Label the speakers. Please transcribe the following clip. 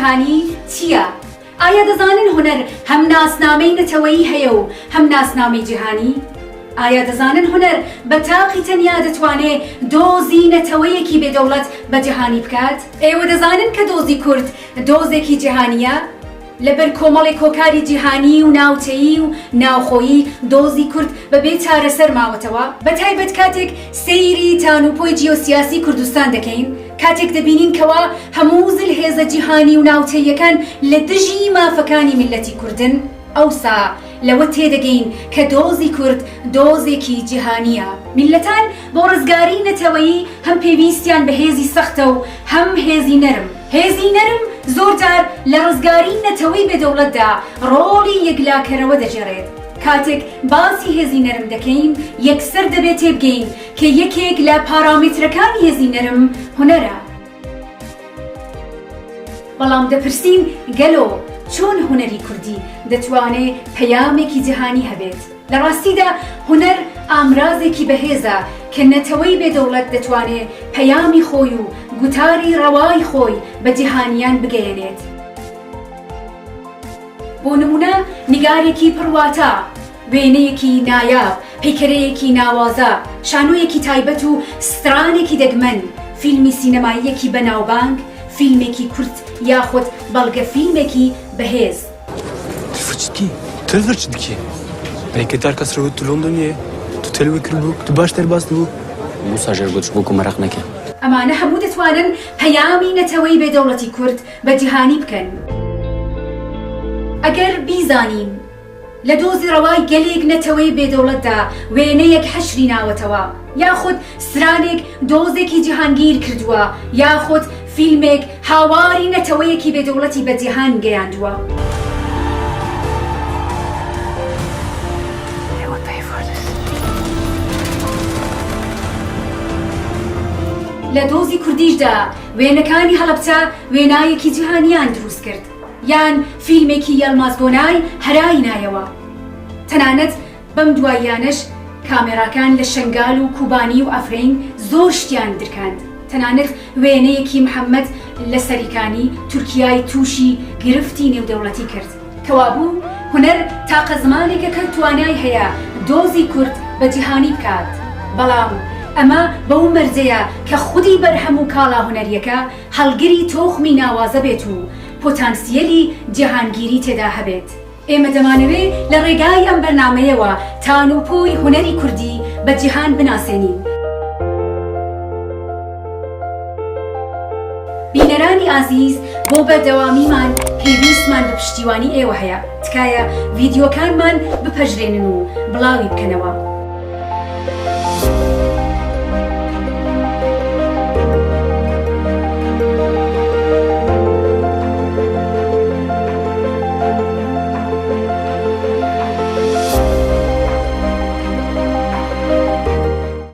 Speaker 1: جیهانی چییە؟ ئایا دەزانن هونەر هەم ناسنامەی نەتەوەیی هەیە و هەم ناسنامەی جیهانی؟ ئایا دەزانن هونەر بە تاقی تەنیا دەتوانێت دۆزی نەتەوەیەکی بێدەوڵەت بە جیهانی بکات؟ ئێوە دەزانن کە دۆزی کورد دۆزێکی جیهانیە؟ لەبەر کۆمەڵی کۆکاری جیهانی و ناوچەیی و ناوخۆیی دۆزی کورد بەبێ چارەسەر ماوەتەوە بە تایبەت کاتێک سەیری تانوپۆی جیۆسیاسی کوردستان دەکەین کاتێک دەبینین کەوا هەموو زل هێزە جیهانی و ناوچەیەکان لە دژی مافەکانی میلەتی کوردن ئەوسا لەوە تێدەگەین کە دۆزی کورد دۆزێکی جیهانیە. میلەتان بۆ ڕزگاری نەتەوەیی هەم پێویستیان بە هێزی سەختە و هەم هێزی نەرم. هێزی نەرم زۆرجار لە ڕزگاری نەتەوەی بێدەوڵەتدا ڕۆڵی یەکلاکەرەوە دەژێڕێت. کاتێک باسی هێزی نەرم دەکەین یەکسەر دەبێت تێبگەین کە یەکێک لە پارامێترەکانی هێزی نەرم هونەرە. بەڵام دەپرسین گەلۆ چۆن هونەری کوردی دەتوانێت پەیامێکی جیهانی هەبێت؟ لە ڕاستیدا هونەر ئامرازێکی بەهێزە کە نەتەوەی بێدەوڵەت دەتوانێت پەیامی خۆی و گوتاری ڕەوای خۆی بە جیهانیان بگەیەنێت. بۆ نمونە نیگارێکی پڕواتە، وێنەیەکی نایاب، پەیکەرەیەکی ناوازە، شانۆیەکی تایبەت و سترانێکی دەگمەن، فیلمی سینەماییەکی بەناوبانگ، فیلمێکی کورت یاخود بەڵگە فیلمێکی بەهێز.
Speaker 2: تلفر چ دکێ؟ پەیکەدار کەسرەوە تو لۆندۆنیە؟ تو تەلوی کردبوو؟ تو باشتر باس دەبوو؟
Speaker 3: موسا ژێرگۆچ بۆ مەرەق نەکە.
Speaker 1: ئەمانە هەموو دەتوانن پەیامی نەتەوەی بێدەوڵەتی کورد بە جیهانی بکەن. ئەگەر بیزانین لە دۆزی ڕەوای گەلێک نەتەوەی بێدەوڵەتدا وێنەیەک حەشری ناوەتەوە یاخود سرانێک دۆزێکی جیهانگیر کردووە یاخود فیلمێک هاواری نەتەوەیەکی بێدەوڵەتی بە جیهان گەیاندووە. لە دۆزی کوردیشدا وێنەکانی هەڵەبجە وێنایەکی جیهانیان دروست کرد یان فیلمێکی یەڵمازگۆنای هەرای نایەوە. تەنانەت بەم دواییانش کامێراکان لە شەنگال و کوبانی و ئەفرین زۆر شتیان درکاند. تەنانەت وێنەیەکی محەممەد لە سەریکانی تورکیای تووشی گرفتی نێودەوڵەتی کرد. کەوابوو هونەر تاقە زمانێکە کە توانای هەیە دۆزی کورد بە جیهانی بکات. بەڵام ئەمە بەو مەرجەیە کە خودی بەرهەم و کاڵا هونەریەکە هەڵگری تۆخمی ناوازە بێت و پۆتانسیەلی جیهانگیری تێدا هەبێت. ئێمە دەمانەوێت لە ڕێگای ئەم بەرنامەیەوە تانوپۆی هونەری کوردی بە جیهان بناسێنین. بینەرانی ئازیز بۆ بەردەوامیمان پێویستمان بە پشتیوانی ئێوە هەیە. تکایە ڤیدیۆکانمان بپەژرێنن و بڵاوی بکەنەوە.